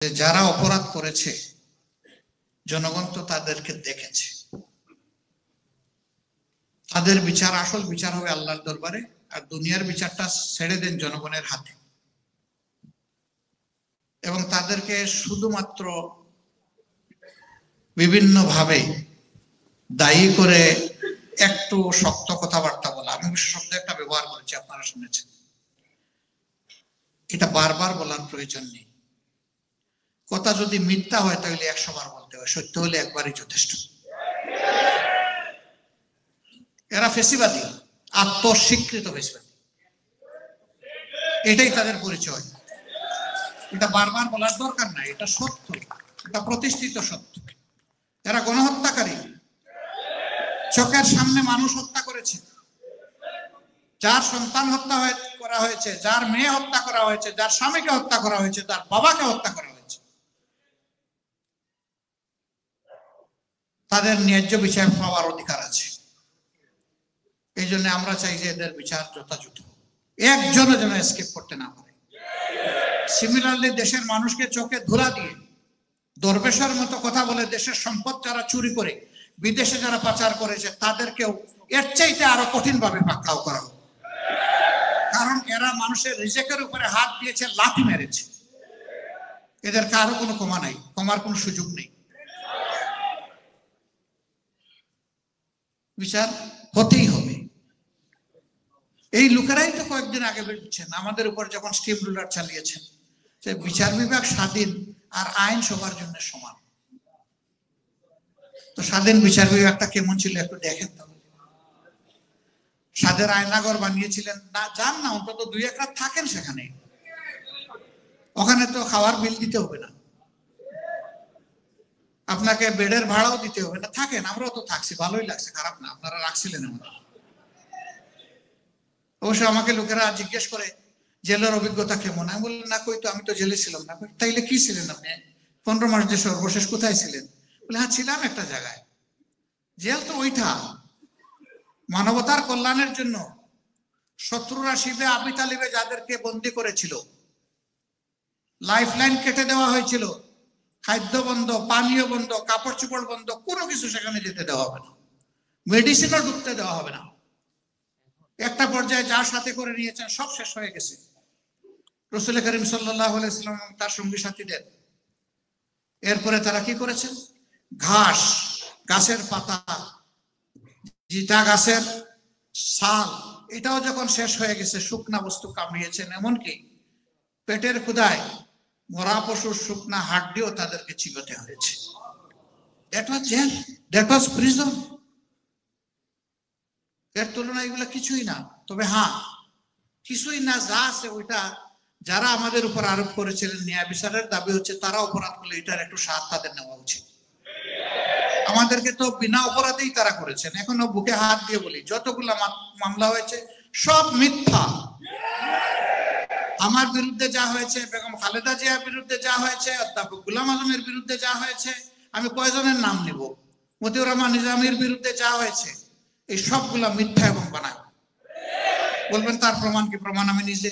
যারা অপরাধ করেছে জনগণ তো তাদেরকে দেখেছে, তাদের বিচার, আসল বিচার হবে আল্লাহর দরবারে, আর দুনিয়ার বিচারটা ছেড়ে দেন জনগণের হাতে। এবং তাদেরকে শুধুমাত্র বিভিন্ন ভাবে দায়ী করে একটু শক্ত কথাবার্তা বলা, আমি বিশেষ শব্দ একটা ব্যবহার করেছি, আপনারা শুনেছেন, এটা বারবার বলার প্রয়োজন নেই। কথা যদি মিথ্যা হয় তাহলে 100 বার বলতে হয়, সত্য হলে একবারই যথেষ্ট। এরা ফেসিবাদী, আত্মস্বীকৃত ফেসিবাদী, এটাই তাদের পরিচয়। এটা বারবার বলার দরকার নাই, এটা সত্য, এটা প্রতিষ্ঠিত সত্য। এরা গণহত্যাকারী, চোখের সামনে মানুষ হত্যা করেছে, যার সন্তান হত্যা করা হয়েছে, যার মেয়ে হত্যা করা হয়েছে, যার স্বামীকে হত্যা করা হয়েছে, তার বাবাকে হত্যা করা হয়েছে। তাদের ন্যায্য বিচার পাওয়ার অধিকার আছে। এই জন্য আমরা চাই যে এদের বিচার যথাযথ, একজনও যেন এসকেপ করতে না পারে। সিমিলারলি দেশের মানুষকে চোখে ধুলা দিয়ে দরবেশের মতো কথা বলে দেশের সম্পদ যারা চুরি করে বিদেশে যারা পাচার করেছে তাদেরকেও এর চাইতে আরো কঠিন ভাবে পাকড়াও করা হবে। কারণ এরা মানুষের রিজেকের উপরে হাত দিয়েছে, লাথি মেরেছে। এদের কারো কোনো ক্ষমা নাই, ক্ষমার কোনো সুযোগ নেই। বিচার হতেই হবে। এই লোকেরাই তো কয়েকদিন আগে বলছেন আমাদের উপর যখন স্টিম রুলার চালিয়েছেন যে বিচার বিভাগ স্বাধীন আর আইন সবার জন্য সমান। তো স্বাধীন বিচার বিভাগটা কেমন ছিল একটু দেখেন তো। স্বাধীন আয়নাগর বানিয়েছিলেন না, যান না, অন্তত 2-1 রাত থাকেন সেখানে। ওখানে তো খাওয়ার বিল দিতে হবে না, আপনাকে বেডের ভাড়াও দিতে হবে না, থাকেন। আমরাও তো থাকছি, ভালোই লাগছে, খারাপ না। আপনারা রাখছিলেন আমাদের। অবশ্য আমাকে লোকেরা জিজ্ঞেস করে জেলের অভিজ্ঞতা কেমন, আমি বললাম না কই তো, আমি তো জেলে ছিলাম না। তাইলে কি ছিলেন আপনি? 15 মাস যে সর্বশেষ কোথায় ছিলেন? বলে হ্যাঁ ছিলাম একটা জায়গায়। জেল তো ওইটা, মানবতার কল্যাণের জন্য শত্রুরা শিবে আবি তালিবে যাদেরকে বন্দী করেছিল, লাইফ লাইন কেটে দেওয়া হয়েছিল, খাদ্য বন্ধ, পানীয় বন্ধ, কাপড় চোপড় বন্ধ, কোনো কিছু সেখানে যেতে দেওয়া হবে না, মেডিসিনও ঢুকতে দেওয়া হবে না। একটা পর্যায়ে যার সাথে করে নিয়েছেন সব শেষ হয়ে গেছে। রাসূল করিম সাল্লাল্লাহু আলাইহি ওয়াসাল্লাম তার সঙ্গী সাথীদের, এরপরে তারা কি করেছেন? ঘাস, গাছের পাতা, জিটা গাছের ছাল, এটাও যখন শেষ হয়ে গেছে, শুকনা বস্তু কামড়িয়েছেন, এমনকি পেটের ক্ষুধায় মরা পশুর শুকনা হাড্ডিও তাদেরকে চিবোতে হয়েছে। That was jail, that was prison. এর তুলনায় এগুলো কিছুই না। তবে হ্যাঁ, কিছুই না যা আছে ওইটা যারা আমাদের উপর আরোপ করেছিলেন, ন্যায় বিচারের দাবি হচ্ছে তারা অপরাধ করলে এটার একটু স্বাদ তাদের নেওয়া উচিত। আমাদেরকে তো বিনা অপরাধেই তারা করেছেন। এখনো বুকে হাত দিয়ে বলি, যতগুলা মামলা হয়েছে সব মিথ্যা। আমার বিরুদ্ধে যা হয়েছে, বেগম খালেদা জিয়ার বিরুদ্ধে যা হয়েছে, অধ্যাপক গোলাম আজমের বিরুদ্ধে যা হয়েছে, আমি কয়জনের নাম নিব, মতিউর রহমান নিজামীর বিরুদ্ধে যা হয়েছে, এই সবগুলা মিথ্যা এবং বানায়। বলবেন তার প্রমাণ কি? প্রমাণ আমি নিজে